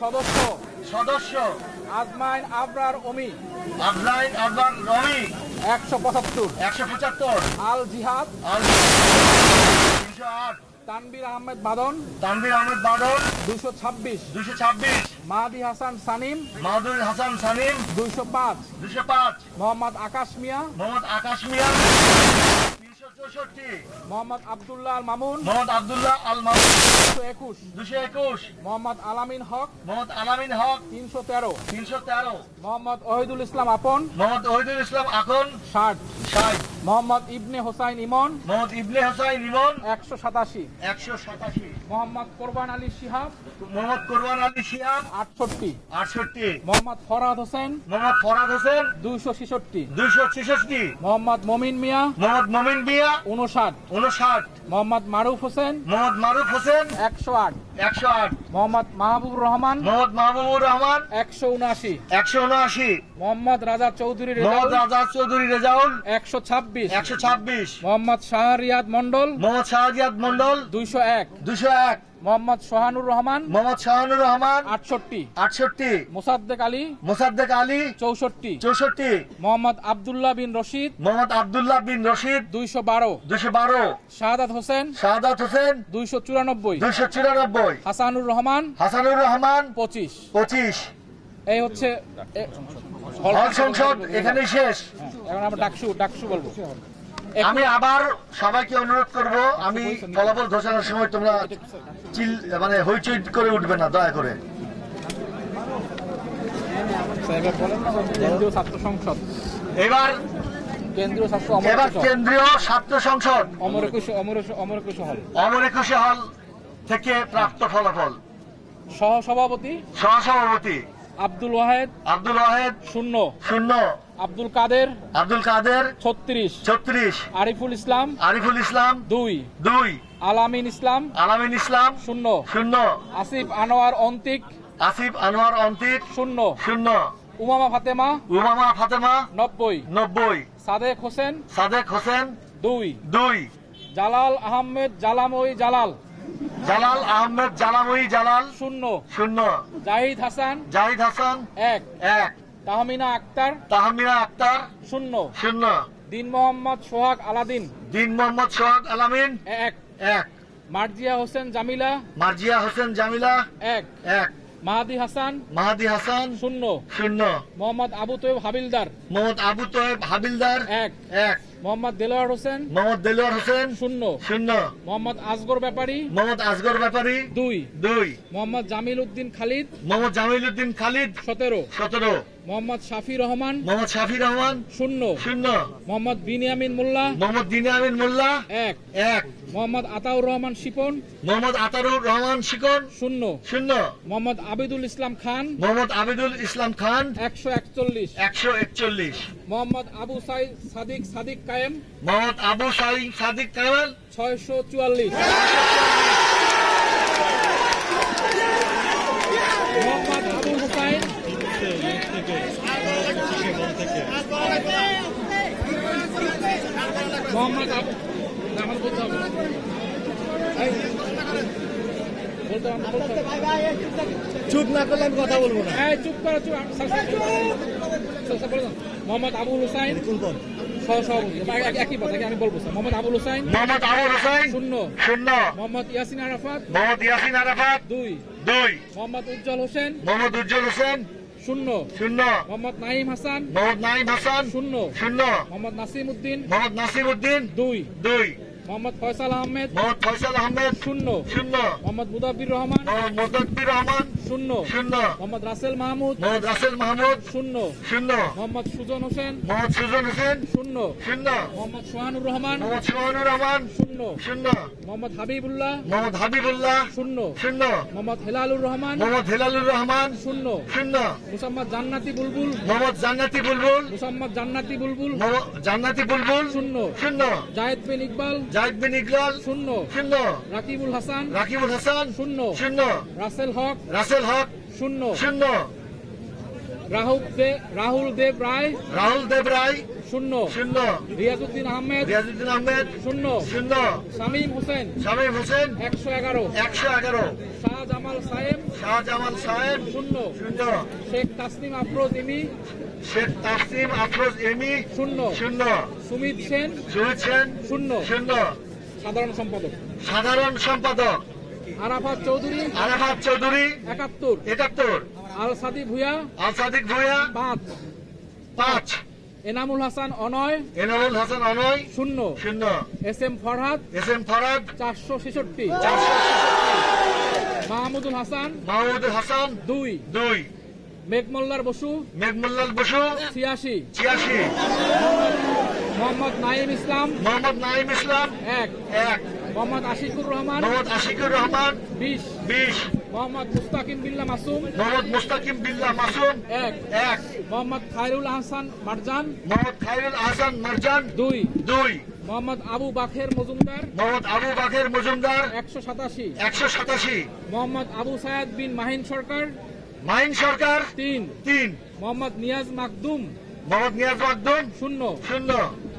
সদস্য সদস্য আজমাইন আবরার অমি আজমাইন আবরার রমি 175 175 আল জিহাদ আল 308 তানবীর আহমেদ বাদন তানভীর আহমেদ বাদল 226 মাহাদি হাসান সানিম মাহদুর হাসান সানিম 205 মোহাম্মদ আকাশ মিয়া 364 মোহাম্মদ আব্দুল্লাহ আল মামুন 221 মোহাম্মদ আলামিন হক 313 মোহাম্মদ ওহিদুল ইসলাম আপন 60 মোহাম্মদ ইবনে হোসাইন ইমন 187 মোহাম্মদ কোরবান আলী শিহাব 68 মোহাম্মদ ফরহাদ হোসেন 266 মোহাম্মদ মমিন মিয়া 59 মোহাম্মদ মারুফ হোসেন 108 মোহাম্মদ মাহবুবুর রহমান 179 মোহাম্মদ রাজা চৌধুরী রেজাউল 126 মোহাম্মদ শাহরিয়াদ মন্ডল 201 মোহাম্মদ সোহানুর রহমান 68 মোসাদ্দেক আলী 64 মোহাম্মদ আব্দুল্লাহ বিন রশিদ 212 শাহাদাত হোসেন 294 হাসানুর রহমান 25 এই হচ্ছে হল সংসদ এখানে শেষ। এখন আমরা ডাকসু বলবো। আমি আবার সবাইকে অনুরোধ করব, আমি ফলাফল ঘোষণার সময় তোমরা মানে হইচই করে উঠবে না দয়া করে। কেন্দ্রীয় ছাত্র সংসদ এবার কেন্দ্রীয় ছাত্র সংসদ অমর একুশে হল থেকে প্রাপ্ত ফলাফল। সহসভাপতি আব্দুল ওয়াহেদ 0 আব্দুল কাদের 36 আরিফুল ইসলাম 2 আলামিন ইসলাম 0 আসিফ আনোয়ার অন্তিক 0 উমামা ফাতেমা 90 সাদেক হোসেন 2 জালাল আহমেদ জালামই জালাল 0 জাহিদ হাসান 1 তাহমিনা আক্তার 0 দিন মোহাম্মদ সোহাগ আলাদিন 1 মার্জিয়া হোসেন জামিলা 1 মাহাদি হাসান 0 মোহাম্মদ আবু তৈব হাবিলদার 1 মোহাম্মদ দেলোয়ার হোসেন 0 মোহাম্মদ আসগর ব্যাপারী 2 মোহাম্মদ জামিল উদ্দিন খালিদ 17 মোহাম্মদ শাফি রহমান 0 মোহাম্মদ বিনিয়ামিন মোল্লা 1 মোহাম্মদ আতাউর রহমান শিপন 0 মোহাম্মদ আবিদুল ইসলাম খান 141 মোহাম্মদ আবু সাদিক কায়েম 644 মোহাম্মদ আবুল হুসাইন চুপ না করলে আমি কথা বলবো না। চুপ করো মোহাম্মদ আবুল হুসাইন একই কথাকে আমি বলবো স্যার। মোহাম্মদ আবুল হুসাইন 0 মোহাম্মদ ইয়াসিন আরাফাত 2 মোহাম্মদ উজ্জ্বল হোসেন 0 মোহাম্মদ নাইম হাসান 0 মোহাম্মদ নাসিম উদ্দিন 2 মোহাম্মদ ফয়সাল আহমেদ 0 মোহাম্মদ মুদাব্বির রহমান 0 মোহাম্মদ রাসেল মাহমুদ 0 মোহাম্মদ সুজন হোসেন 0 মোহাম্মদ সোহানুর রহমান 0 মোহাম্মদ হাবিবুল্লাহ 0 মোহাম্মদ হেলালুর রহমান 0 মুসাম্মদ জান্নাতি বুলবুল 0 জায়েদ বিন ইকবাল 0 রাকিবুল হাসান 0 রাসেল হক 0 রাহুল দেব রায় শূন্য শূন্য রিয়াজউদ্দিন আহমেদ রিয়াজউদ্দিন আহমেদ শূন্য শূন্য শামীম হোসেন শামীম হোসেন 111 111 শাহজামাল সায়েম শাহজামাল সাহেব শূন্য শূন্য শেখ তাসনিম আফরোজ ইমি শেখ তাসনিম আফরোজ এমি শূন্য শূন্য সুমিত সেন সুমিত সেন শূন্য শূন্য সাধারণ সম্পাদক সাধারণ সম্পাদক আরাফাত চৌধুরী আরাফাত চৌধুরী 71 71 আল সাদি ভুয়া আল সাদিক ভুঁইয়া 5 5 এনামুল হাসান অনয় এনামুল হাসান অনয় শূন্য শূন্য S M Farhad S M. Farhad 466 Mahmudul Hasan Mahmudul Hasan 2 2 Meghmollar Basu Meghmullal Basu 86 86 Mohammad Naim Islam Mohammad Naim Islam 1 1 Mohammad Ashikur Rahman Mohammad Ashikur Rahman 20 20 Mohammad Mustakim Billah Masum Mohammad Mustakim Billah Masum 1 1 Mohammad Khairul Ahsan Marjan Mohammad Khairul Ahsan Marjan 2 2 Mohammad Abu Bakher Majumdar Mohammad Abu Baker Majumdar 187 187 Mohammad Abu সায়াদ বিন মাহিন সরকার মাইন সরকার 3 3 মোহাম্মদ নিয়াজ মাকদুম মোহাম্মদ নিয়াজ মাকদুম 0 শূন্য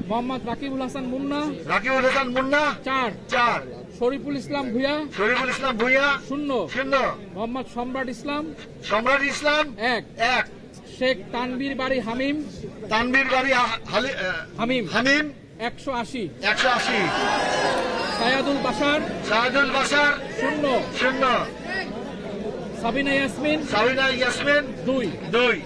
মোহাম্মদ রাকিবুল হাসান মুন্না রাকিবুল হাসান মুন্না 4 4 শরীফুল ইসলাম ভুয়া শরীফুল ইসলাম ভুঁইয়া 0 শূন্য মোহাম্মদ সম্রাট ইসলাম সম্রাট ইসলাম 1 1 শেখ তানবীর বাড়ি হামিম তানবীর বাড়ি হামিম হামিম 180 180 সায়াদুল বাশার শাহাদুল বাশার 0 শূন্য সাবিনা ইয়াসমিন সাবিনা ইয়াসমিন 2 2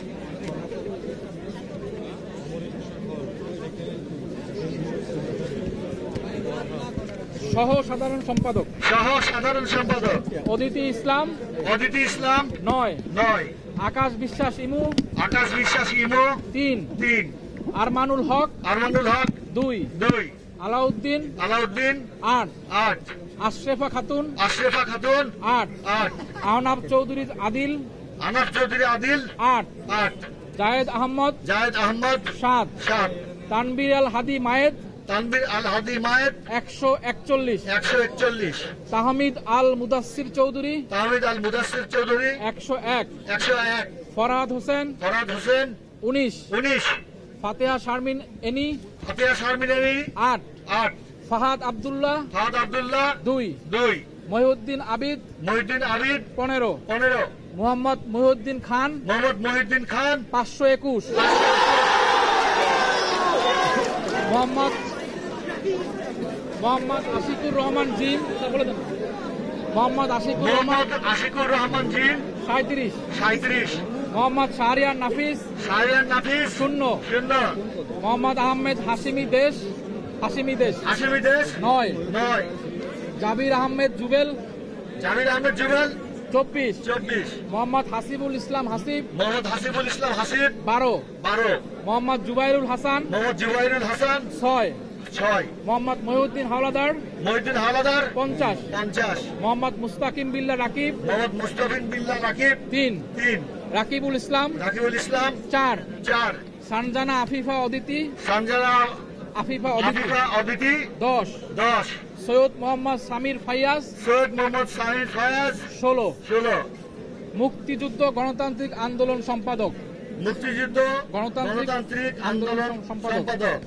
সহ সাধারণ সম্পাদক সহ সাধারণ সম্পাদক অদিতি ইসলাম অদিতি ইসলাম 9 9 আকাশ বিশ্বাস ইমু আকাশ বিশ্বাস ইমো 3 3 আরমানুল হক আরমানুল হক 2 2 আলাউদ্দিন আলাউদ্দিন 8 8 আশরেফা খাতুন আশরেফা খাতুন 8 8 আহনাব চৌধুরী আদিল আনাফ চৌধুরী আদিল 8 8 জায়েদ আহমদ জায়েদ আহমদ 7 7 তানবীর আল হাদি মায়েদ তানবীর আল হাদি মায়েদ 141 141 তাহমিদ আল মুদাসসির চৌধুরী তাহমিদ আল মুদাসসির চৌধুরী 101 101 ফরহাদ হোসেন ফরহাদ হোসেন 19 19 ফাতেহা শারমিন এনি ফাতিহা শারমিনানি 8 8 ফাহাদ আব্দুল্লাহ ফাহাদ আব্দুল্লাহ 2 2 মহিউদ্দিন আবিদ মহিউদ্দিন আবিদ 15 15 মোহাম্মদ মহিউদ্দিন খান মোহাম্মদ মহিউদ্দিন খান 521 মোহাম্মদ আশিকুর রহমান জিন বলে দেন মোহাম্মদ আশিকুর রহমান মোহাম্মদ আশিকুর রহমান জিন 37 37 মোহাম্মদ শাহরিয়ার নাফিস শাহরিয়ার নাফিস 0 শূন্য মোহাম্মদ আহমেদ হাশিমি দেশ হাশিমি দেশ 9 9 জাবির আহমেদ জুবেল জামির আহমেদ জুবেল 24 24 মোহাম্মদ হাসিবুল ইসলাম হাসিব মোহাম্মদ হাসিবুল ইসলাম হাসিব 12 12 মোহাম্মদ জুবাইরুল হাসান মোহাম্মদ জুবাইরুল হাসান 6 6 মোহাম্মদ মহিউদ্দিন হাওলাদার মহিউদ্দিন হাওলাদার 50 50 মোহাম্মদ মুস্তাকিম বিল্লাহ রাকিব মোহাম্মদ মুস্তাফিন বিল্লাহ রাকিব 3 3 রাকিবুল ইসলাম রাকিবুল ইসলাম 4 4 সানজানা আফিফা অদিতি সঞ্জনা আফিফা অদিতি আফিফা অদিতি 10 10 সৈয়দ মোহাম্মদ সামির ফাইয়াজ সৈয়দ মোহাম্মদ সাহিদ ফয়াজ 16 16 মুক্তিযুদ্ধ গণতান্ত্রিক আন্দোলন সম্পাদক মুক্তিযুদ্ধ গণতান্ত্রিক আন্দোলন সম্পাদক। সম্পাদক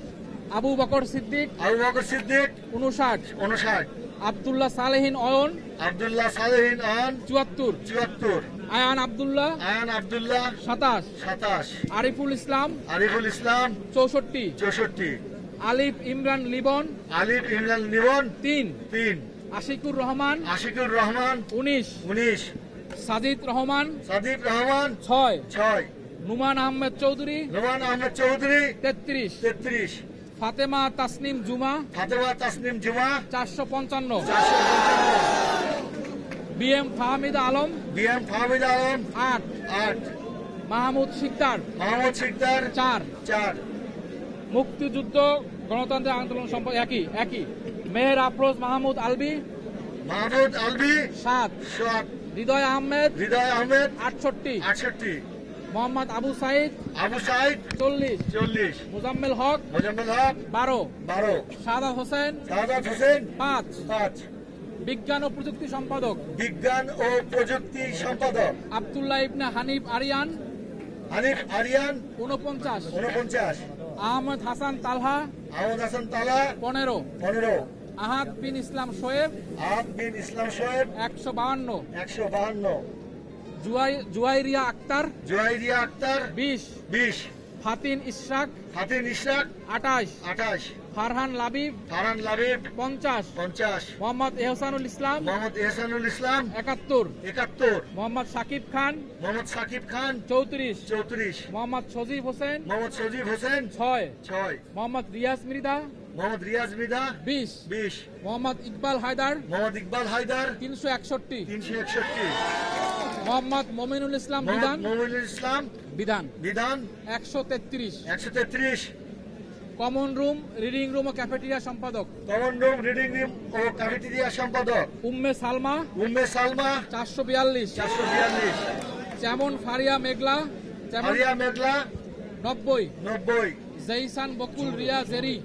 আবু বকর সিদ্দিক আবু বকর সিদ্দিক 59 59 আব্দুল্লাহ সালেহিন অয়ন আব্দুল্লাহ সালেহিন আন 74 74 আয়ান আব্দুল্লাহ আয়ান আব্দুল্লাহ 27 27 আরিফুল ইসলাম আরিফুল ইসলাম 64 64 আলিফ ইমরান লিবন আলিফ ইমরান লিবন 3 3 আশিকুর রহমান আশিকুর রহমান 19 19 সাজিদ রহমান সাদিক রহমান 6 6 নুমান আহমেদ চৌধুরী নোমান আহমেদ চৌধুরী 33 33 ফাতেমা তাসনিম জুমা ফাতেমা তাসনিম জুমা 455 455 বিএম ফাহমিদ আলম বিএম ফাহমিদ আলম 8 8 মাহমুদ শিকদার মোহাম্মদ সিকদার 4 4 মুক্তিযুদ্ধ গণতান্ত্রিক আন্দোলন সম্পর্কে একই মেহের আফরোজ মাহমুদ আলবি মাহমুদ আলবি 7 7 হৃদয় আহমেদ হৃদয় আহমেদ 68 68 মোহাম্মদ আবু সাইদ আবু সাইদ 40 40 মুজাম্মেল হক মোজাম্মেল হক 12 12 সাদাত হোসেন সাদাত হোসেন 5 5 বিজ্ঞান ও প্রযুক্তি সম্পাদক বিজ্ঞান ও প্রযুক্তি সম্পাদক আব্দুল্লাহ ইবনে হানিফ আরিয়ান হানিফ আরিয়ান 49 49 আহমদ হাসান তালহা, 15, আহাদ বিন ইসলাম শোয়েব, 152, জুয়াইরিয়া আক্তার, 20, ফাতিন ইশরাক, 28, ফারহান লাবিব, 50, মোহাম্মদ এহসানুল ইসলাম, 71, মোহাম্মদ সাকিব খান, 34, মোহাম্মদ সজীব Hossain, 6, Mohammad Riaz Mridha, 20, Mohammad Iqbal Haider, 361, Mohammad Mominul Islam Bidhan, 133, common room, reading room ও ক্যাফেটেরিয়া সম্পাদক, উম্মে সালমা, 442, যেমন ফারিয়া মেঘলা, 90, জৈসান বকুল রিয়া জেরি,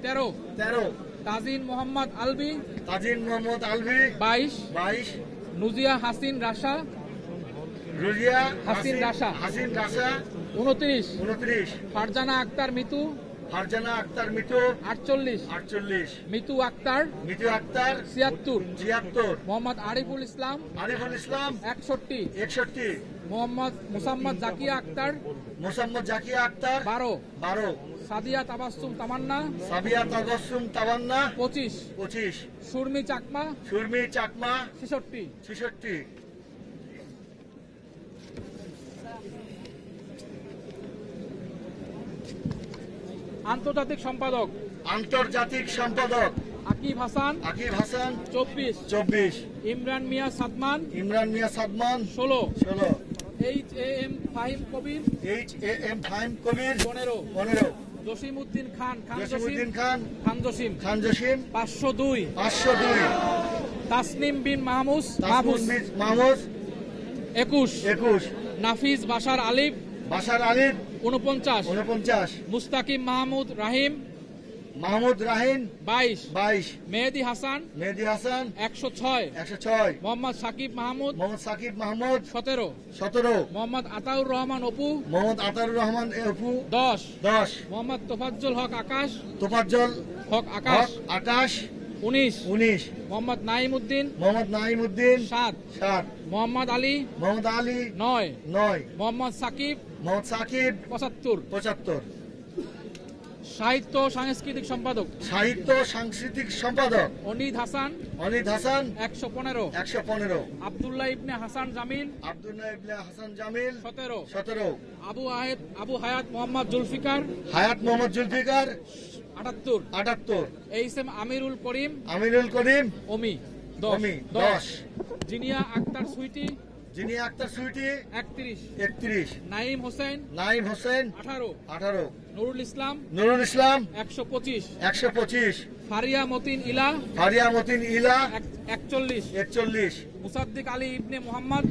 13, তাজিন মোহাম্মদ আলবি, 22, নুজিয়া হাসিন রাশা, 29, ফারজানা আক্তার মিতু, 48, মিতু আক্তার, 76, মোহাম্মদ আরিফুল ইসলাম, 61, মোহাম্মদ মুসাম্মদ জাকিয়া আক্তার, 12, সাদিয়া তাবাসসুম তামান্না, 25, সুরমি চাকমা, 66, আন্তর্জাতিক সম্পাদক Akib Hasan, 24, Imran Mia Sadman, 16, H A M Fahim Kabir, 15, Jasimuddin খান, খান জসিম, 502, তাসনিম বিন মাহমুদ, 21, নাফিজ বাশার আলিফ, 49, মুস্তাকিম মাহমুদ রাহিম, 22, মেহেদি হাসান, 106, মোহাম্মদ সাকিব মাহমুদ, 17, মোহাম্মদ আতাউর রহমান অপু, 10, মোহাম্মদ তোফাজ্জল হক আকাশ, 19, মোহাম্মদ নাইম উদ্দিন, 7, মোহাম্মদ আলী, 9, মোহাম্মদ সাকিব, 75, সাহিত্য সাংস্কৃতিক সম্পাদক অনিদ হাসান, 115, আব্দুল্লাহ ইবনে হাসান জামিল, 17, আবু হায়াত মোহাম্মদ জুলফিকার, 78, এইচ এম আমিরুল করিম, অমি, 10, জিনিয়া আক্তার সুইটি, 31, নাইম হোসেন, 18, নুরুল ইসলাম, 125, ফারিয়া মতিন ইলা, 41, মুসাদ্দিক আলী ইবনে মোহাম্মদ,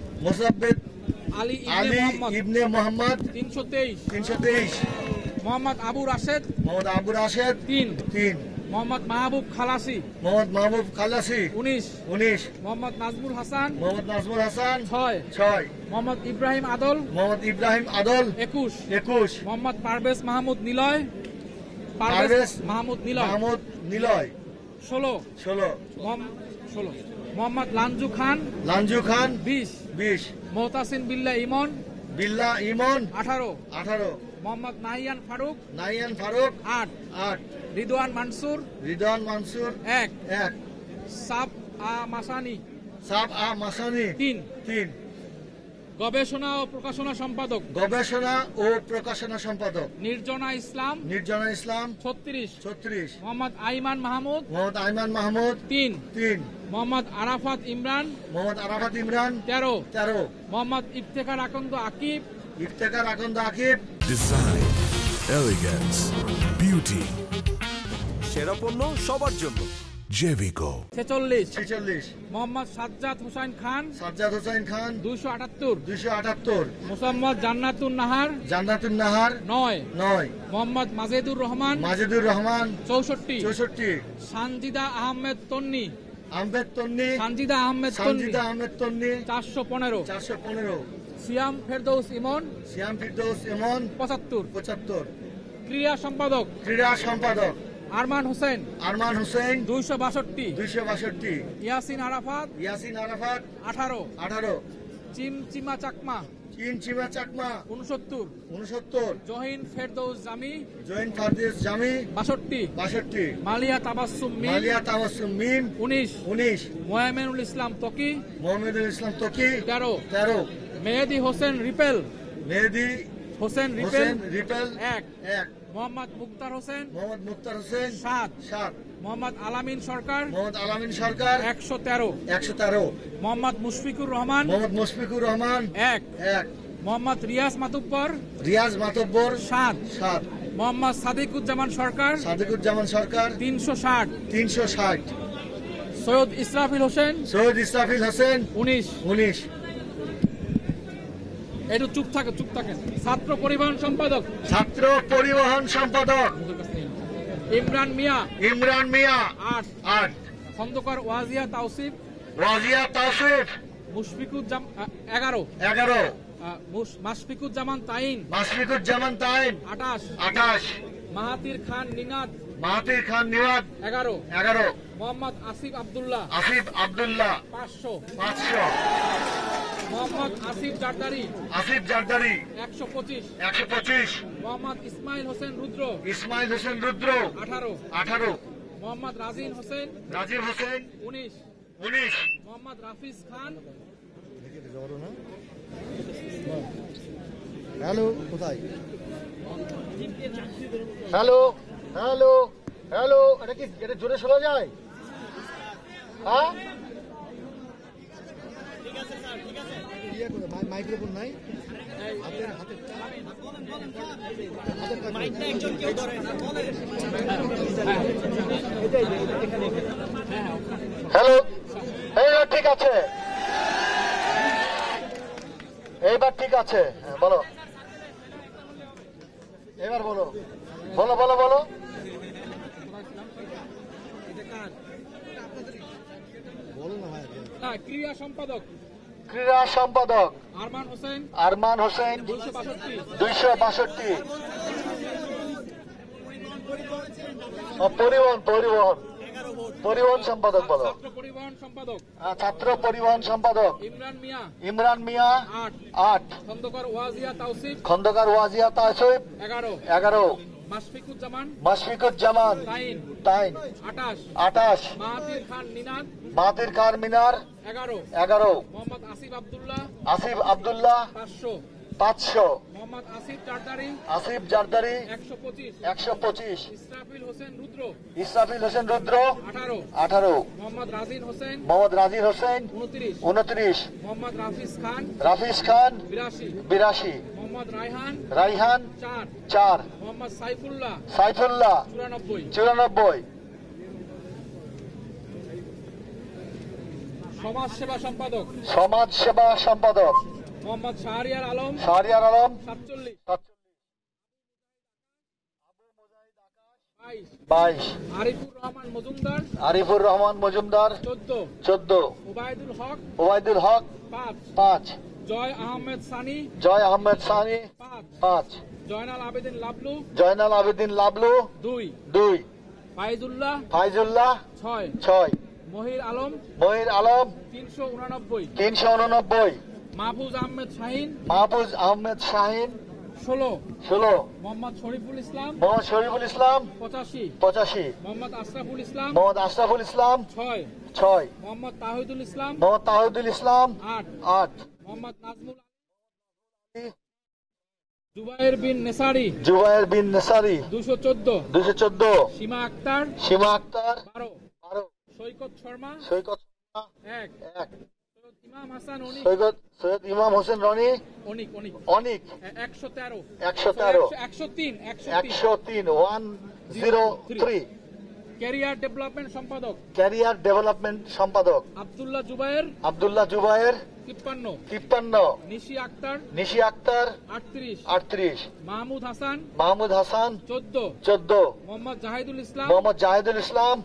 ইবনে মোহাম্মদ, 323, মোহাম্মদ আবু রাশেদ, 3, মোহাম্মদ মাহবুব খালাসি, 19, মোহাম্মদ নাজমুল হাসান, 6, মোহাম্মদ ইব্রাহিম আদল, 21, মোহাম্মদ পারভেজ মাহমুদ নিলয়, 16, মোহাম্মদ লাঞ্জু খান, 20, মোহতাসিন বিল্লাহ ইমন, 18, মোহাম্মদ নাহিয়ান ফারুক, 8, রিদওয়ান মানসুর, 1, সাব আ মাসানি, 3, গবেষণা ও প্রকাশনা সম্পাদক নির্জনা ইসলাম, 36, মোহাম্মদ আইমান মাহমুদ, 3, মোহাম্মদ আরাফাত ইমরান, 13, মোহাম্মদ ইফতেখার আকন্দ আকিব, ডিজাইন, এলিগেন্স, বিউটি, সেরা পণ্য সবার জন্য জেভিকো। 46, মোহাম্মদ সাজ্জাদ হোসেন খান, 278, মোহাম্মদ জান্নাতুন নাহার, 9, মোহাম্মদ মাজেদুর রহমান, 64, সানজিদা আহমেদ তন্নি, আহমেদ তন্নি, সানজিদা আহমেদ তন্নি, সানজিদা আহমেদ তন্নি, 415, 415, সিয়াম ফেরদৌস ইমন, শ্যাম ফিরদৌস ইমন, 75, 75, ক্রীড়া সম্পাদক ক্রীড়া সম্পাদক আরমান হোসেন, আরমান হোসেন, 262, 262, ইয়াসিন আরাফাত, ইয়াসিন আরাফাত, 18, 18, চিমচিমা চাকমা, চিমচিমা চাকমা, 69, 69, জহিন ফেরদৌস জামি, জৈন ফারদিস জামি, 62, 62, মালিয়া তাবাসসুম মিম, মালিয়া তাবাসসুম মিম, 19, 19, মোয়ামেনুল ইসলাম তকি, মোহাম্মদুল ইসলাম তকি, 13, 13, মেহেদি হোসেন রিপেল, মেহেদি হোসেন রিপেল, হোসেন রিপেল, 1, 1, মোহাম্মদ মুক্তার হোসেন, মোহাম্মদ মুক্তার হোসেন, 7, 7, মোহাম্মদ আলামিন সরকার, মোহাম্মদ আলামিন সরকার, 113, 113, মোহাম্মদ মুশফিকুর রহমান, মোহাম্মদ মুশফিকুর রহমান, 1, 1, মোহাম্মদ রিয়াজ মাতুব্বর, রিয়াজ মাতব্বর, 7, 7, মোহাম্মদ সাদিকুজ্জামান সরকার, সাদিকুজ্জামান সরকার, 360, 360, সৈয়দ ইসরাফিল হোসেন, সৈয়দ ইসরাফিল হোসেন, 19, 19, একটু চুপ থাকেন, ছাত্র পরিবহন সম্পাদক ছাত্র পরিবহন সম্পাদক ইমরান মিয়া, ইমরান মিয়া, 8, 8, খন্দকার ওয়াজিয়া তাওসিফ, রাজিয়া তাওসিফ, 11, 11, মাশফিকুজ্জামান তাইন, মাসফিকুজ্জামান তাইম, 28, 28, মাহাতির খান নিনাদ, মাহাতির খান নিওয়াদ, 11, 11, মোহাম্মদ আসিফ আব্দুল্লাহ, আসিফ আব্দুল্লাহ, 500, 500, মোহাম্মদ আসিফ জারদারি, আসিফ জারদারি, 125, 125, মোহাম্মদ ইসমাইল হোসেন রুদ্র, ইসমাইল হোসেন রুদ্র, 18, 18, মোহাম্মদ রাজিন হোসেন, রাজীব হোসেন, 19, 19, মোহাম্মদ রাফিজ খান, হ্যালো কোথায়, হ্যালো হ্যালো হ্যালো, এটা জোরে শোনা যায়? হ্যাঁ, মাইক্রোফোন নাই, হ্যালো, এইবার ঠিক আছে, এইবার ঠিক আছে, হ্যাঁ, বলো, এবার বলো, বলো বলো বলো, ক্রীড়া সম্পাদক ক্রীড়া সম্পাদক আরমান হোসেন, আরমান হোসেন, 262, 262, পরিবহন পরিবহন পরিবহন সম্পাদক বলো, ছাত্র পরিবহন সম্পাদক ছাত্র পরিবহন সম্পাদক ইমরান মিয়া, ইমরান মিয়া, 8, 8, খন্দকার ওয়াজিয়া তাওসিফ, খন্দকার ওয়াজিয়া তাওসিফ, 11, 11, মাশফিকুজ্জামান মাশফিকুজ্জামান তাইন, তাইন, 28, 28, মাহাতির খান নিনাদ, মাহাতির খান মিনার, 11, 11, মোহাম্মদ আসিফ আব্দুল্লাহ, আসিফ আব্দুল্লাহ, 500, 500, মোহাম্মদ আসিফ জারদারি, আসিফ জারদারি, 125, 125, ইসরাফিল হোসেন রুদ্র, ইসরাফিল হোসেন রুদ্র, 18, 18, মোহাম্মদ রাজিন হোসেন, মোহাম্মদ রাজির হোসেন, 29, 29, মোহাম্মদ রাফিজ খান, রাফিজ খান, 82, 82, মোহাম্মদ রায়হান, রাইহান, 4, 4, মোহাম্মদ সাইফুল্লাহ, সাইফুল্লাহ, 94, 94, সমাজ সেবা সম্পাদক সমাজ সেবা সম্পাদক মোহাম্মদ শাহরিয়ার আলম, শাহরিয়ার আলম, 47, 22, 22, আরিফুর রহমান মজুমদার, আরিফুর রহমান মজুমদার, 14, 14, ওবায়দুল হক, ওবায়দুল হক, 5, 5, জয় আহমেদ সানি, জয় আহমেদ সানি, 5, 5, জয়নাল আবেদিন লাবলু, জয়নাল আবেদিন লাবলু, 2, 2, ফাইজুল্লাহ, ফাইজুল্লাহ, 6, 6, মহির আলম, মহির আলম, 389, 389, মাহফুজ আহমেদ শাহিন, মাহফুজ আহমেদ শাহিন, 16, 16, মোহাম্মদ শরীফুল ইসলাম, মোহাম্মদ শরীফুল ইসলাম, 85, 85, মোহাম্মদ আশরাফুল ইসলাম, মোহাম্মদ আশরাফুল ইসলাম, 6, 6, মোহাম্মদ তাহিদুল ইসলাম, মোহাম্মদ তাহিদুল ইসলাম, 8, 8, মোহাম্মদ নাজমুল আলী, জুবায়ের বিন নেসারি, জুবায়ের বিন নেসারি, 214, 214, সীমা আক্তার, সীমা আক্তার, 12, 12, সৈকত শর্মা, সৈকত 1, 1, সৈয়দ ইমাম হাসান অনিক, সৈয়দ ইমাম হোসেন রনি, অনিক, অনিক, 113, 113, 103, 103, 103, ক্যারিয়ার ডেভেলপমেন্ট সম্পাদক ক্যারিয়ার ডেভেলপমেন্ট সম্পাদক আব্দুল্লাহ জুবায়ের, আব্দুল্লাহ জুবায়ের, 53, 53, নিশি আক্তার, নিশি আক্তার, 38, 38, মাহমুদ হাসান, মাহমুদ হাসান, 14, 14, মোহাম্মদ জাহিদুল ইসলাম, মোহাম্মদ জাহিদুল ইসলাম,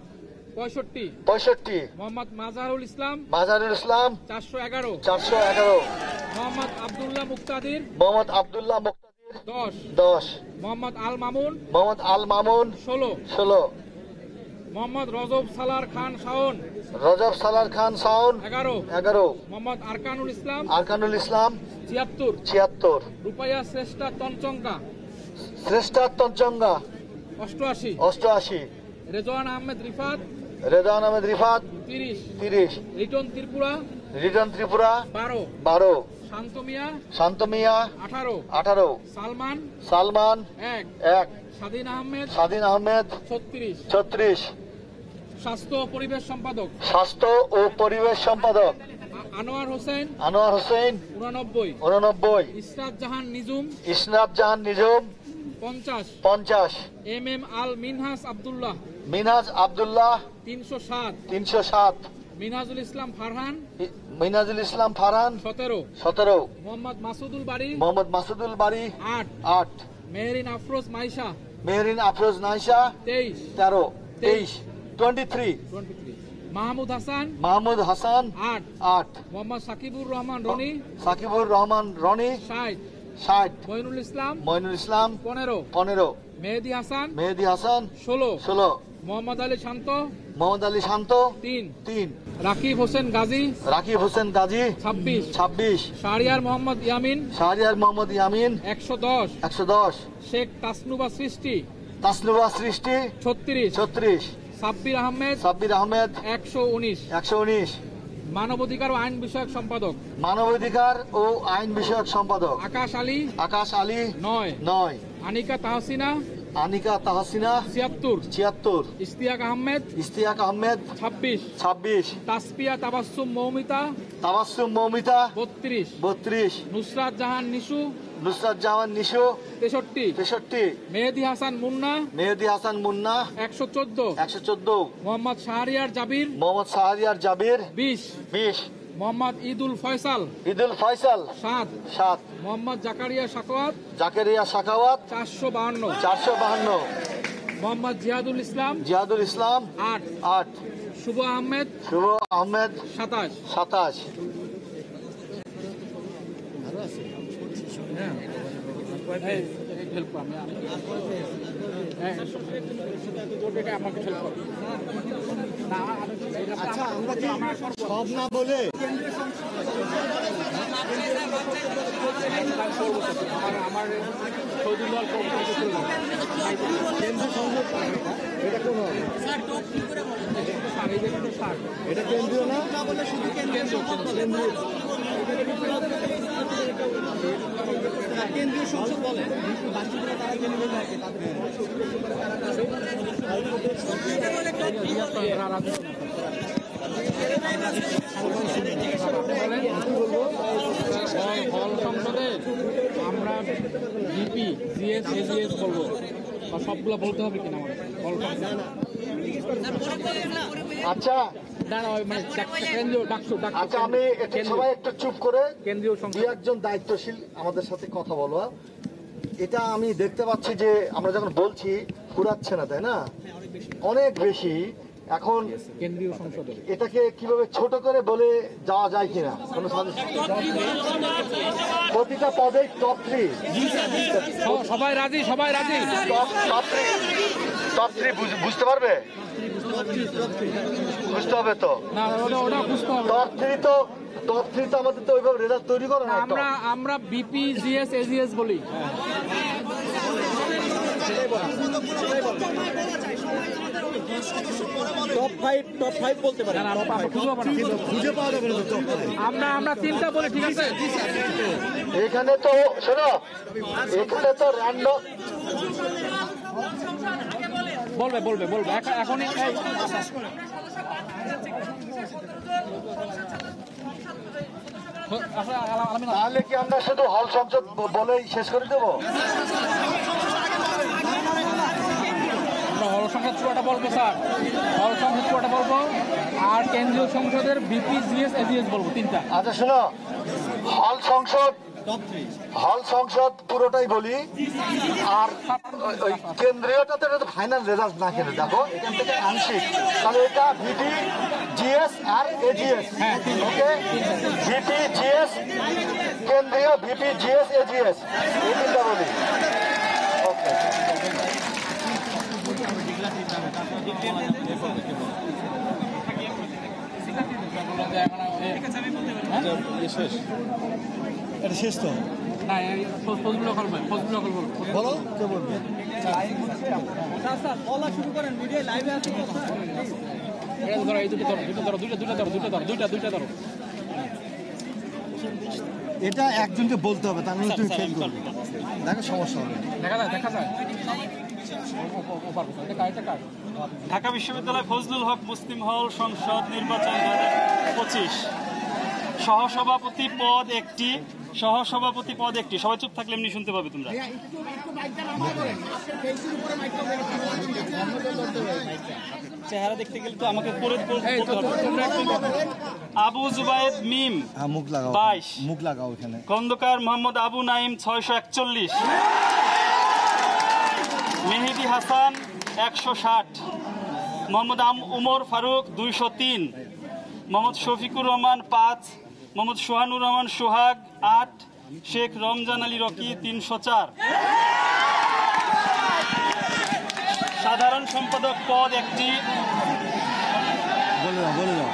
65 65 মোহাম্মদ মাজারুল ইসলাম 411 411 মোহাম্মদ আব্দুল্লাহ মুক্তাদির 10 মোহাম্মদ আল মামুন 16 মোহাম্মদ রজব সালার খান শাওন 11 মোহাম্মদ আরকানুল ইসলাম 76 রুপাইয়া শ্রেষ্ঠা তঞ্চঙ্গা 88 রেজওয়ান আহমেদ রিফাত 30 রিটন ত্রিপুরা 12 শান্তমিয়া 18 সালমান 1 স্বাধীন আহমেদ 36 স্বাস্থ্য ও পরিবেশ সম্পাদক আনোয়ার হোসেন 89 ইসরাত জাহান নিজুম 50 MM আল মিনহাজ আব্দুল্লাহ 307 মিনহাজুল ইসলাম ফারহান 17 মোহাম্মদ মাসুদুল বাড়ি 8 মেহরিন আফরোজ নাইশা 23 মাহমুদ হাসান 8 মোহাম্মদ সাকিবুর রহমান রনি 60 মইনুল ইসলাম 15 মেহেদি হাসান 16 মোহাম্মদ আলী শান্ত 3 রাকিব হোসেন গাজী 26 শাহরিয়ার মোহাম্মদ ইয়ামিন 110 শেখ তাসনুবা সৃষ্টি 36 সাব্বির আহমেদ 119 মানবাধিকার ও আইন বিষয়ক সম্পাদক আকাশ আলী 9 আনিকা তাহসিনা 76 ইশতিয়াক আহমেদ 26 তাসপিয়া তাবাসসুম মৌমিতা 32 নুসরাত জাহান নিশু 63 মেহেদি হাসান মুন্না 114 মোহাম্মদ শাহরিয়ার জাবির 20 মোহাম্মদ ঈদুল ফয়সাল 7 মোহাম্মদ জাকারিয়া সাখাওয়াত 452 মোহাম্মদ জিয়াদুল ইসলাম 8 শুভ আহমেদ 27 সব না বলে আমার সৌদি এটা কোন এটা কেন্দ্রীয় না বলে শুধু কেন্দ্রীয় সংসদ বলে সংসদে আমরা বিপি জিএস এজিএস বলবো বা সবগুলো বলতে হবে কিনা আচ্ছা আচ্ছা আমি সবাই একটু চুপ করে কেন্দ্রীয় দুই একজন দায়িত্বশীল আমাদের সাথে কথা বলো। এটা আমি দেখতে পাচ্ছি যে আমরা যখন বলছি ফুরাচ্ছে না, তাই না? অনেক বেশি। এখন কেন্দ্রীয় সংসদে এটাকে কিভাবে ছোট করে বলে যাওয়া যায় কিনা কোনো প্রতিটা পদে টপ 3 সবাই রাজি টপ 3 বুঝতে পারবে? বুঝতে হবে তো না, ওটা বুঝতে হবে। টপ 3 তো আমাদের তো ওইভাবে রেজাল্ট তৈরি করে না। আমরা বিপি জিএস এজিএস বলি। টপ 5 বলতে পারি। খুঁজে পাওয়া যাবে না তো টপ 5। আমরা 3টা বলি, ঠিক আছে? এখানে তো শোনো, এখানে তো র্যান্ডম বলবে এখনই। তাহলে কি আমরা শুধু হল সংসদ বলেই শেষ করে দেবো? হল সংসদ পুরোটা বলবো স্যার, হল সংসদ পুরোটা বলবো, আর কেন্দ্রীয় সংসদের বিপি জিএস এজিএস বলবো 3টা। আচ্ছা শোনো, হল সংসদ হল সংসদ পুরোটাই বলি, আর ওই কেন্দ্রীয়টাতে ফাইনাল রেজাল্ট না কেন দেখো এখান থেকে আংশিক, তাহলে এটা ভিটি জিএস আর এজিএস। ওকে, ভিটি জিএস কেন্দ্রীয়, ভিপি জিএস এজিএস, এই তিনটা বলি। ওকে, এটা শেষ তো বলো, কে বলবে? এটা একজনকে বলতে হবে, তার মানে তুমি ফেল করবে, দেখো সমস্যা হবে। ঢাকা বিশ্ববিদ্যালয় ফজলুল হক মুসলিম হল সংসদ নির্বাচন 2025, সহসভাপতি পদ একটি, সহসভাপতি পদ একটি। সবাই চুপ থাকলে এমনি শুনতে পাবে তোমরা। চেহারা দেখতে গেলে তো আমাকে পরে বলতে হবে। আবু জুবায়েদ মিম মুখ লাগাও, 22, মুখ লাগাও এখানে। খন্দকার মোহাম্মদ আবু নাইম 641, মেহেদি হাসান 160, মোহাম্মদ উমর ফারুক 203, মোহাম্মদ শফিকুর রহমান 5, মোহাম্মদ সোহানুর রহমান সোহাগ 8, শেখ রমজান আলী রকি 304। সাধারণ সম্পাদক পদ একটি, বলে দাও, বলে দাও,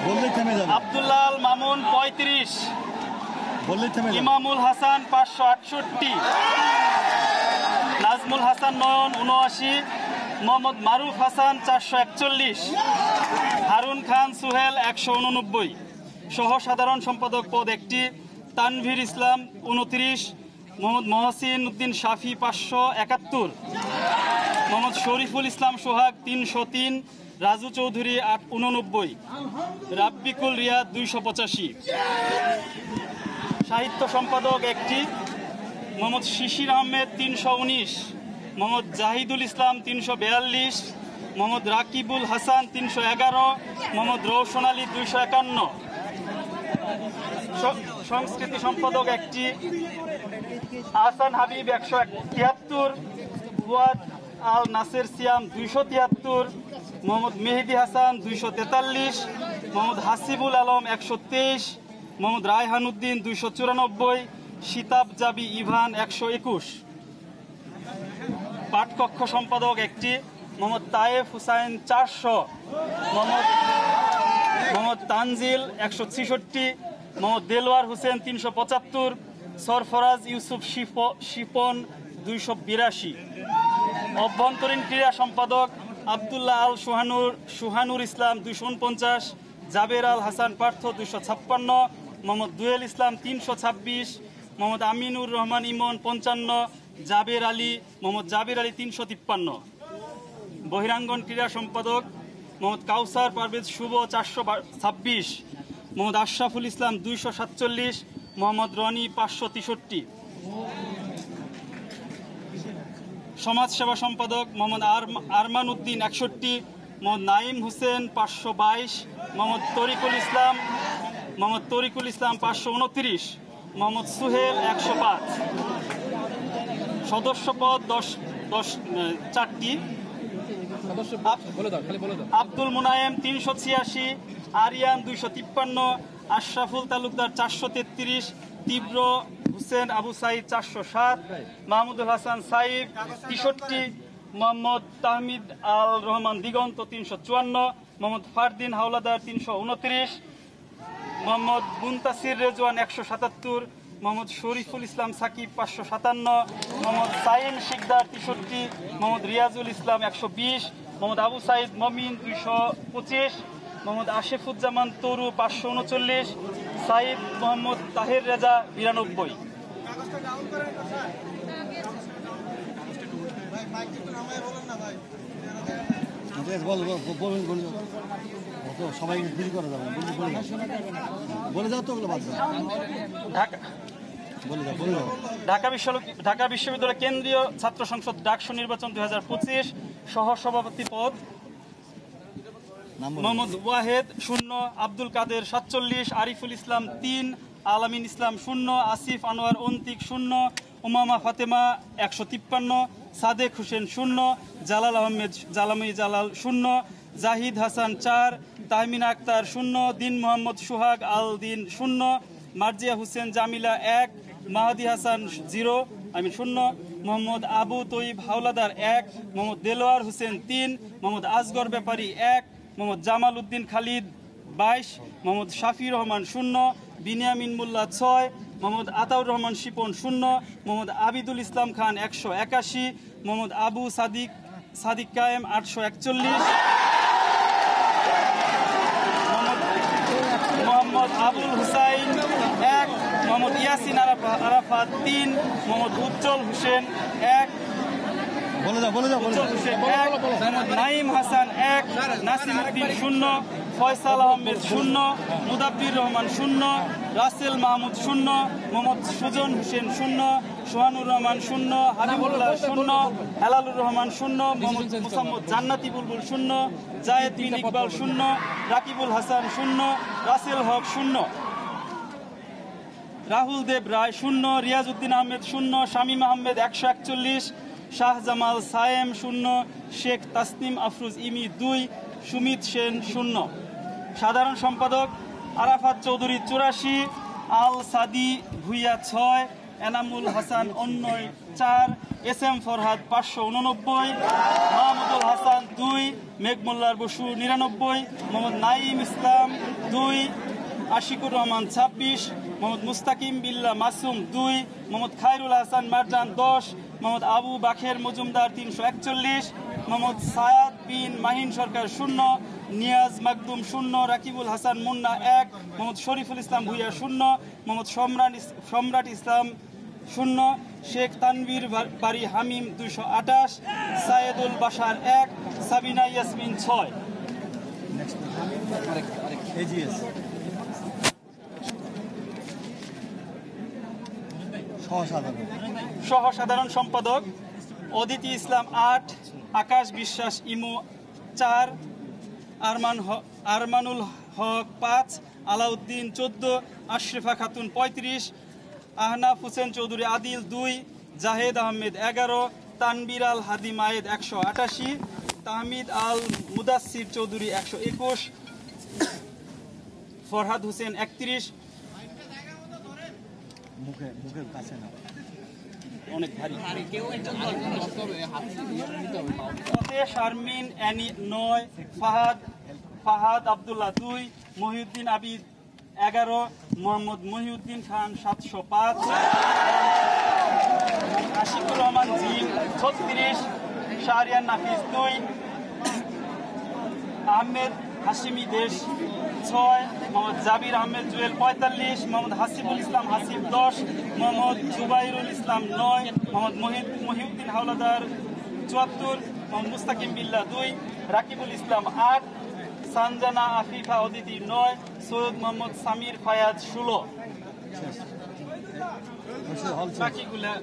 বললেই থেমে যাবে। আব্দুল্লাহ আল মামুন 35, বললেই থেমে যাবে। ইমামুল হাসান 568, নাজমুল হাসান নয়ন 79, মোহাম্মদ মারুফ হাসান 441, হারুন খান সুহেল 189। সহ সাধারণ সম্পাদক পদ একটি, তানভীর ইসলাম 29, মোহাম্মদ মহসিন উদ্দিন শাফি 571, মোহাম্মদ শরীফুল ইসলাম সোহাগ 303, রাজু চৌধুরী 89, রাব্বিকুল রিয়াদ 285। সাহিত্য সম্পাদক একটি, মোহাম্মদ শিশির আহমেদ 319, মোহাম্মদ জাহিদুল ইসলাম 342, মোহাম্মদ রাকিবুল হাসান 311, মোহাম্মদ রৌশন আলী 251। সংস্কৃতি সম্পাদক একটি, আহসান হাবিব 173, ফুয়াদ আল নাসের সিয়াম 273, মোহাম্মদ মেহেদি হাসান 243, মোহাম্মদ হাসিবুল আলম 123, মোহাম্মদ রায়হান উদ্দিন 294, শীতাব জাবি ইভান 121। পাঠকক্ষ সম্পাদক একটি, মোহাম্মদ তায়েফ হুসাইন 400, মোহাম্মদ তানজিল 166, মোহাম্মদ দেলওয়ার হোসেন 375, সরফরাজ ইউসুফ শিপন 282। অভ্যন্তরীণ ক্রীড়া সম্পাদক আব্দুল্লাহ আল সুহানুর ইসলাম 249, জাবের আল হাসান পার্থ 256, মোহাম্মদ দুয়েল ইসলাম 326, মোহাম্মদ আমিনুর রহমান ইমন 55, মোহাম্মদ জাবের আলী 353। বহিরাঙ্গন ক্রীড়া সম্পাদক মোহাম্মদ কাউসার পারভেজ শুভ 426, মোহাম্মদ আশরাফুল ইসলাম 247, মোহাম্মদ রনি 563। সমাজসেবা সম্পাদক মোহাম্মদ আরমান উদ্দিন 61, মোহাম্মদ নাইম হোসেন 522, মোহাম্মদ তরিকুল ইসলাম 529, মোহাম্মদ সুহেল 105। সদস্য পদ 4টি, আব্দুল মুনায়েম 386, আরিয়ান 253, আশরাফুল তালুকদার 433, তীব্র হুসেন আবু সাইদ 407, মাহমুদুল হাসান সাইদ 63, মোহাম্মদ তাহমিদ আল রহমান দিগন্ত 354, মোহাম্মদ ফারদিন হাওলাদার 329, মোহাম্মদ মুনতাসির রেজওয়ান 177, মোহাম্মদ শরীফুল ইসলাম সাকিব 557, মোহাম্মদ সাইম শিকদার 63, মোহাম্মদ রিয়াজুল ইসলাম 120, মোহাম্মদ আবু সাইদ মমিন 225, মোহাম্মদ আশিফুজ্জামান তরু 539, সাইদ মোহাম্মদ তাহের রেজা 92। সবাই করা যাবে, বলে যাও তো, বাদ দাও। ঢাকা বিশ্ববিদ্যালয় কেন্দ্রীয় ছাত্র সংসদ ডাকসু নির্বাচন 2025, সহসভাপতি পদ মোহাম্মদ ওয়াহেদ 0, আব্দুল কাদের 47, আরিফুল ইসলাম 3, আলামিন ইসলাম 0, আসিফ আনোয়ার অন্তিক 0, উমামা ফাতেমা 153, সাদেক হোসেন 0, জালাল আহমেদ জালামি জালাল 0, জাহিদ হাসান 4, তাহমিনা আক্তার 0, দিন মোহাম্মদ সুহাগ আল দিন 0, মার্জিয়া হোসেন জামিলা 1, মাহাদি হাসান 0, 0, মোহাম্মদ আবু তৈব হাওলাদার 1, মোহাম্মদ দেলোয়ার হোসেন 3, মোহাম্মদ আসগর ব্যাপারী 1, মোহাম্মদ জামাল উদ্দিন খালিদ 22, মোহাম্মদ শাফি রহমান 0, বিনিয়ামিন মোল্লা 6, মোহাম্মদ আতাউর রহমান শিপন 0, মোহাম্মদ আবিদুল ইসলাম খান 181, মোহাম্মদ আবু সাদিক কায়েম 841, মোহাম্মদ আবুল হুসাইন 1, মোহাম্মদ ইয়াসিন আরাফাত 3, মোহাম্মদ উজ্জ্বল হোসেন 1, নাইম হাসান 1, নাসির উদ্দিন 0, ফয়সাল আহমেদ 0, মুদাব্বির রহমান 0, রাসেল মাহমুদ 0, মোহাম্মদ সুজন হোসেন 0, সোহানুর রহমান 0, হাবিবুল্লাহ 0, হেলালুর রহমান 0, মোহাম্মদ জান্নাতি বুলবুল 0, জায়েদ বিন ইকবাল 0, রাকিবুল হাসান 0, রাসেল হক 0, রাহুল দেব রায় 0, রিয়াজউদ্দিন আহমেদ 0, শামীম আহমেদ 141, শাহজামাল সায়েম 0, শেখ তাসনিম আফরোজ ইমি 2, সুমিত সেন 0। সাধারণ সম্পাদক আরাফাত চৌধুরী 84, আল সাদি ভুইয়া 6, এনামুল হাসান অন্যয় 4, এস এম ফরহাদ 589, মাহমুদুল হাসান 2, মেঘমুল্লার বসু 99, মোহাম্মদ নাইম ইসলাম 2, আশিকুর রহমান 26, মোহাম্মদ মুস্তাকিম বিল্লাহ মাসুম 2, মোহাম্মদ খায়রুল হাসান মারজান 10, মোহাম্মদ আবু বাখের মজুমদার 341, মোহাম্মদ সায়াদ বিন মাহিন সরকার 0, নিয়াজ মাকদুম 0, রাকিবুল হাসান মুন্না 1, মোহাম্মদ শরীফুল ইসলাম ভুইয়া 0, মোহাম্মদ সম্রাট ইসলাম 0, শেখ তানভীর বাড়ি হামিম 228, সায়েদুল বাশার 1, সাবিনা ইয়াসমিন 6। সহ সাধারণ সম্পাদক অদিতি ইসলাম 8, আকাশ বিশ্বাস ইমু 4, আরমানুল হক 5, আলাউদ্দিন 14, আশরিফা খাতুন 35, আহনাফ হোসেন চৌধুরী আদিল 2, জাহেদ আহমেদ 11, তানবির আল হাদি মায়েদ 188, তাহমিদ আল মুদাসির চৌধুরী 121, ফরহাদ হোসেন 31, অনেক ভারী শারমিন অ্যানি 9, ফাহাদ আব্দুল্লাহ 2, মহিউদ্দিন আবিদ 11, মোহাম্মদ মহিউদ্দিন খান 705, আশিকুর রহমান জিম 36, শাহরিয়ার নাফিস 2, আহমেদ হাশিমি দেশ 6, মোহাম্মদ জাবির আহমেদ জুয়েল 45, মোহাম্মদ হাসিবুল ইসলাম হাসিব 10, মোহাম্মদ জুবাইরুল ইসলাম 9, মোহাম্মদ মহিউদ্দিন হাওলাদার 74, মোহাম্মদ মুস্তাকিম বিল্লাহ 2, রাকিবুল ইসলাম 8, সানজানা আফিফা অদিতি 9, সৈয়দ মোহাম্মদ সামির ফায়াজ 16। বাকিগুলা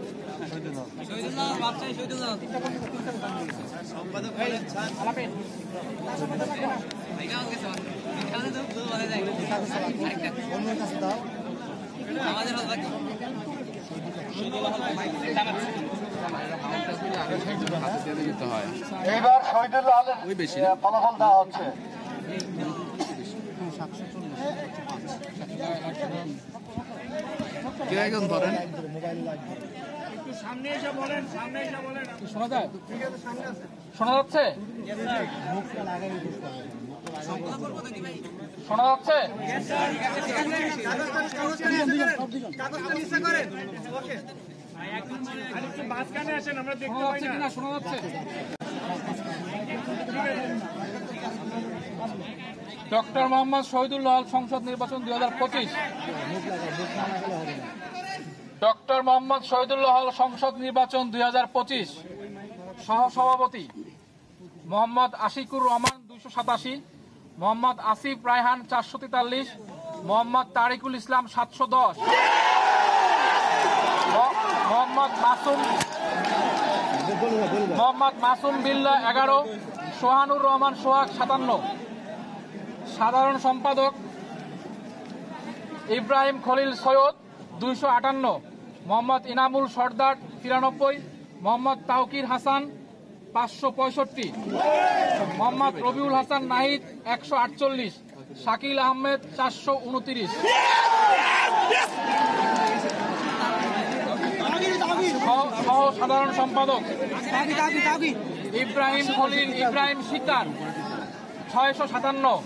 এইবার শহীদুল্লাহ আলের ফলাফল দেওয়া হচ্ছে। শোনা যায়? শোনা যাচ্ছে? শোনা যাচ্ছে? শোনা যাচ্ছে? ডক্টর মোহাম্মদ শহীদুল্লাহ সংসদ নির্বাচন 2025। ডক্টর মোহাম্মদ শহীদুল্লাহ সংসদ নির্বাচন 2025। সহসভাপতি মোহাম্মদ আশিকুর রহমান 287, মোহাম্মদ আসিফ রায়হান 443, মোহাম্মদ তারিকুল ইসলাম 710, মোহাম্মদ মাসুম বিল্লাহ 11, সোহানুর রহমান সোহাগ 57। সাধারণ সম্পাদক ইব্রাহিম খলিল সৈয়দ 258, মোহাম্মদ ইনামুল সর্দার 93, মোহাম্মদ তাওকির হাসান 565, মোহাম্মদ রবিউল হাসান নাহিদ 148, শাকিল আহমেদ 429। সহ সাধারণ সম্পাদক ইব্রাহিম খলিল ইব্রাহিম শিকার 657,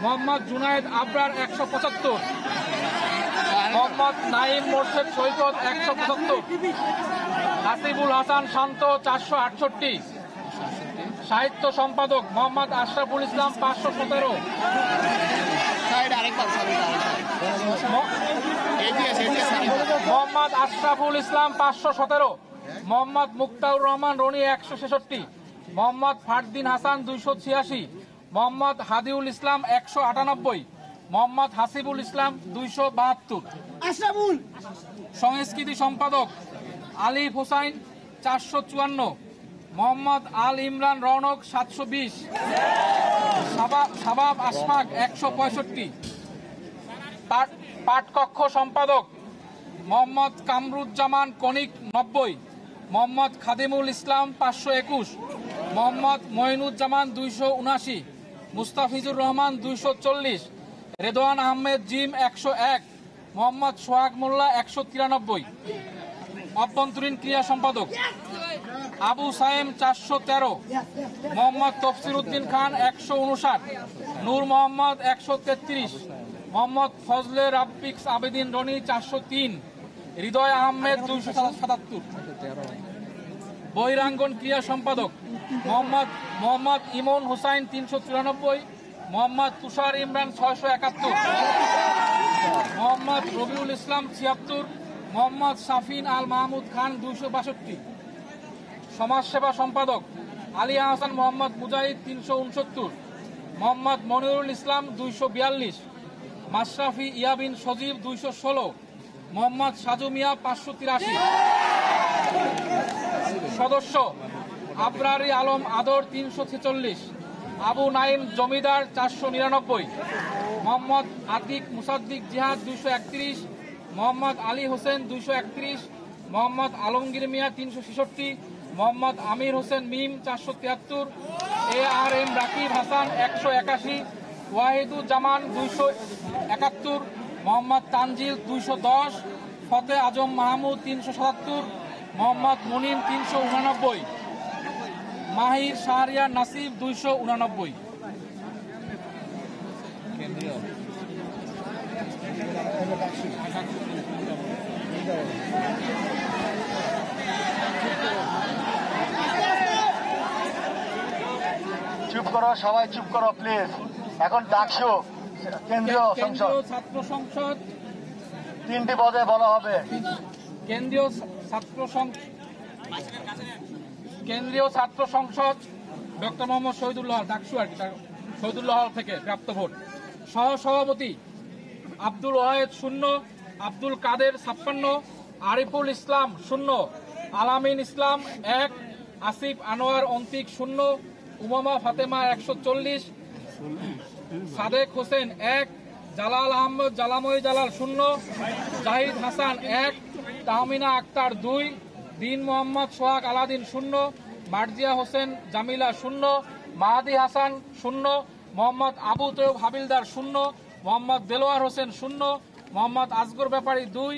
মোহাম্মদ জুনায়েদ আবরার 175, মোহাম্মদ নাইম মোর্শেদ সৈকত 175, হাসিবুল হাসান শান্ত 468, সাহিত্য সম্পাদক মোহাম্মদ আশরাফুল ইসলাম 517, মোহাম্মদ আশরাফুল ইসলাম 517, মোহাম্মদ মুক্তাউর রহমান রনি 166, মোহাম্মদ ফারদিন হাসান 286, মোহাম্মদ হাদিউল ইসলাম 198, মোহাম্মদ হাসিবুল ইসলাম 272। সংস্কৃতি সম্পাদক আলিফ হোসাইন 454, মোহাম্মদ আল ইমরান রৌনক 720, শাবাব আশফাক 165। পাঠকক্ষ সম্পাদক মোহাম্মদ কামরুজ্জামান কনিক 90, মোহাম্মদ খাদিমুল ইসলাম 521, মোহাম্মদ মঈনুজ্জামান 279, মুস্তাফিজুর রহমান 240, রেদওয়ান আহমেদ জিম 101, মোহাম্মদ সোহাগ মোল্লা 193। অভ্যন্তরীণ ক্রিয়া সম্পাদক আবু সায়েম 413, মোহাম্মদ তফসির উদ্দিন খান 159, নূর মোহাম্মদ 133, মোহাম্মদ ফজলে রাব্বিক আবেদিন রনি 403, হৃদয় আহমেদ 277। বহিরাঙ্গন ক্রিয়া সম্পাদক মোহাম্মদ ইমন হুসাইন 394, মোহাম্মদ তুষার ইমরান 671, মোহাম্মদ রবিউল ইসলাম 76, মোহাম্মদ শাফিন আল মাহমুদ খান 262। সমাজসেবা সম্পাদক আলী আহসান মোহাম্মদ মুজাহিদ 369, মোহাম্মদ মনিরুল ইসলাম 242, মাশরাফি ইয়াবিন সজীব 216, মোহাম্মদ সাজু মিয়া 583। সদস্য আবরারি আলম আদর 346, আবু নাইম জমিদার 499, মোহাম্মদ আতিক মুসাদ্দিক জিহাদ 231, মোহাম্মদ আলী হোসেন 231, মোহাম্মদ আলমগীর মিয়া 366, মোহাম্মদ আমির হোসেন মিম 473, ARM রাকিব হাসান 181, ওয়াহিদুজ্জামান 271, মোহাম্মদ তানজিল 210, ফতে আজম মাহমুদ 377, মোহাম্মদ মুনিম 389, মাহির শাহরিয়ার নাসিব 289। চুপ করো, সবাই চুপ করো প্লিজ। এখন ডাকসু কেন্দ্রীয় ছাত্র সংসদ 3টি পদে বলা হবে। কেন্দ্রীয় ছাত্র সংসদ ডক্টর মোহাম্মদ শহীদুল্লাহ ডাকসু আর কি, শহীদুল্লাহ থেকে প্রাপ্ত ভোট। সহসভাপতি আব্দুল ওয়াহেদ 0, আব্দুল কাদের 56, আরিফুল ইসলাম 0, আলামিন ইসলাম 1, আসিফ আনোয়ার অন্তিক 0, উমামা ফাতেমা 140, সাদেক হোসেন 1, জালাল আহমদ জালামই জালাল 0, জাহিদ হাসান 1, তাহমিনা আক্তার 2, দিন মোহাম্মদ সোহাগ আলাদিন 0, মার্জিয়া হোসেন জামিলা 0, মাহাদি হাসান 0, মোহাম্মদ আবু তৈয়ব হাবিলদার 0, মোহাম্মদ দেলোয়ার হোসেন 0, মোহাম্মদ আসগর ব্যাপারী 2,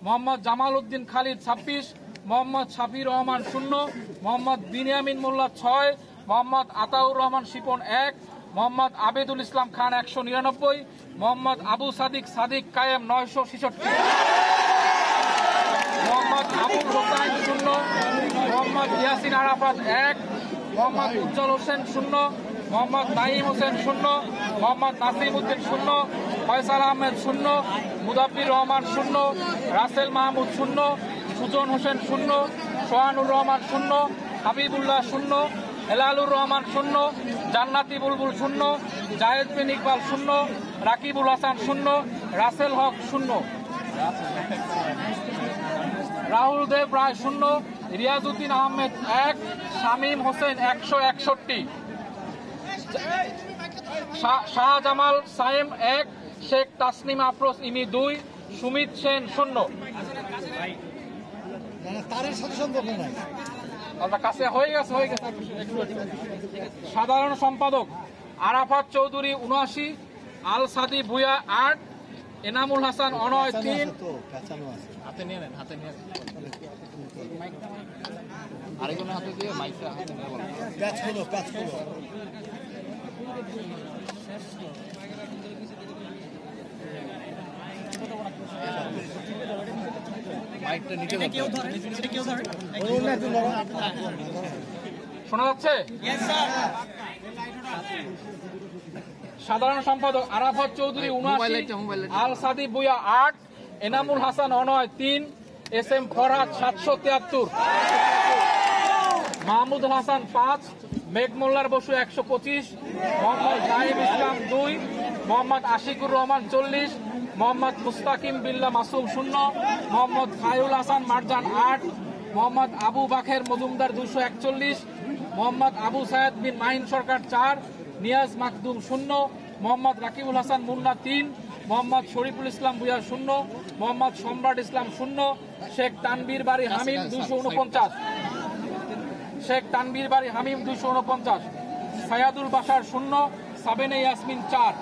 মোহাম্মদ জামাল উদ্দিন খালিদ 26, মোহাম্মদ শাফির রহমান 0, মোহাম্মদ বিনিয়ামিন মোল্লা 6, মোহাম্মদ আতাউর রহমান শিপন 1, মোহাম্মদ আবেদুল ইসলাম খান 199, মোহাম্মদ আবু সাদিক কায়েম 966, মোহাম্মদ আবুল হোসাইন 0, মোহাম্মদ ইয়াসিন আরাফাত 1, মোহাম্মদ উজ্জ্বল হোসেন 0, মোহাম্মদ নাইম হোসেন 0, মোহাম্মদ নাসিম উদ্দিন 0, ফয়সাল আহমেদ 0, মুদাব্বির রহমান 0, রাসেল মাহমুদ 0, সুজন হোসেন 0, সোহানুর রহমান 0, হাবিবুল্লাহ 0, হেলালুর রহমান 0, জান্নাতি বুলবুল 0, জায়েদ বিন ইকবাল 0, রাকিবুল হাসান 0, রাসেল হক 0, রাহুল দেব রায় 0, রিয়াজউদ্দিন আহমেদ 1, শামীম হোসেন 161, শাহজামাল সাইম 1, শেখ তাসনিম আফরোজ ইমি 2, সুমিত সেন 0। তারের সাথে সম্পর্ক নাই। আপনার কাছে হয়ে গেছে। সাধারণ সম্পাদক আরাফাত চৌধুরী 79, আল সাদি ভুয়া 8, এনামুল হাসান অনয় 3। হাতে নিয়ে নেন, আরেকজনের হাতে দিয়ে মাইকটা হাতে নিয়ে বলেন। মাইকটা নিচে শোনা যাচ্ছে? সাধারণ সম্পাদক আরাফাত চৌধুরী 79, আল সাদি বুয়া 8, এনামুল হাসান অনয় 3, এস এম ফরহাদ 773, মাহমুদুল হাসান 5, মেঘমোল্লার বসু 125, মোহাম্মদ জাহিম ইসলাম 2, মোহাম্মদ আশিকুর রহমান 40, মোহাম্মদ মুস্তাকিম বিল্লাহ মাসুম 0, মোহাম্মদ খায়রুল হাসান মারজান 8, মোহাম্মদ আবু বাখের মজুমদার 241, মোহাম্মদ আবু সায়েদ বিন মাহিন সরকার 4, নিয়াজ মাকদুম 0, মোহাম্মদ রাকিবুল হাসান মুন্না 3, মোহাম্মদ শরীফুল ইসলাম ভুয়া 0, মোহাম্মদ সম্রাট ইসলাম 0, শেখ তানবীর বাড়ি হামিম 249, শেখ তানবীর বাড়ি হামিম 249, সায়াদুল বাশার 0, সাবেনে ইয়াসমিন 4।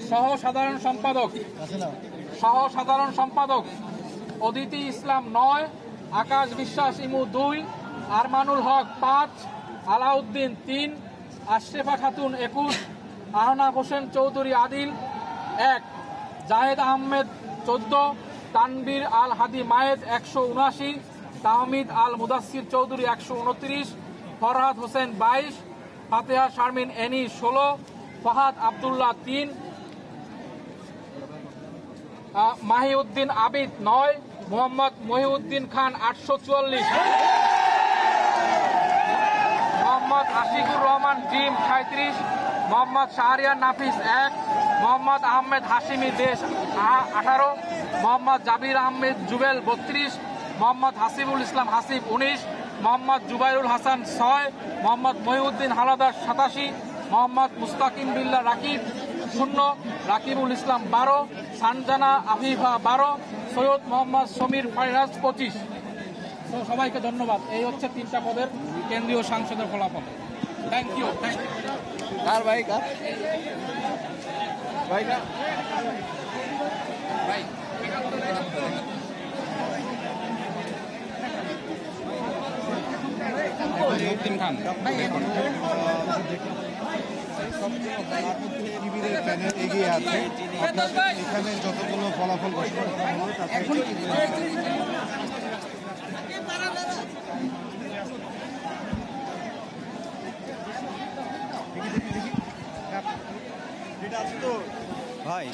সহ সাধারণ সম্পাদক অদিতি ইসলাম 9, আকাশ বিশ্বাস ইমু 2, আরমানুল হক 5, আলাউদ্দিন 3, আশরেফা খাতুন 21, আহনাফ হোসেন চৌধুরী আদিল 1, জাহেদ আহমেদ 14, তানবীর আল হাদি মায়েদ 179, তাহমিদ আল মুদাসসির চৌধুরী 129, ফরহাদ হোসেন 22, ফাতেহা শারমিন এনি 16, ফাহাদ আব্দুল্লাহ 3, মাহিউদ্দিন আবিদ 9, মোহাম্মদ মহিউদ্দিন খান 844, মোহাম্মদ আশিকুর রহমান জিম 37, মোহাম্মদ শাহরিয়ার নাফিস 1, মোহাম্মদ আহমেদ হাশিমি দেশ 18, মোহাম্মদ জাবির আহমেদ জুবেল 32, মোহাম্মদ হাসিবুল ইসলাম হাসিব 19, মোহাম্মদ জুবাইরুল হাসান 6, মোহাম্মদ মহিউদ্দিন হালাদার 87, মোহাম্মদ মুস্তাকিম বিল্লাহ রাকিব 0, রাকিবুল ইসলাম 12, সানজানা আফিফা 12, সৈয়দ মোহাম্মদ সমীর ফাইরাজ 25। সবাইকে ধন্যবাদ। এই হচ্ছে 3টা পদের কেন্দ্রীয় সাংসদের ফলাফল। Thank you. শিবিরের প্যানেল এগিয়ে আছে। এখানে যতগুলো ফলাফল ঘোষণা করা হলো তাতে ভাই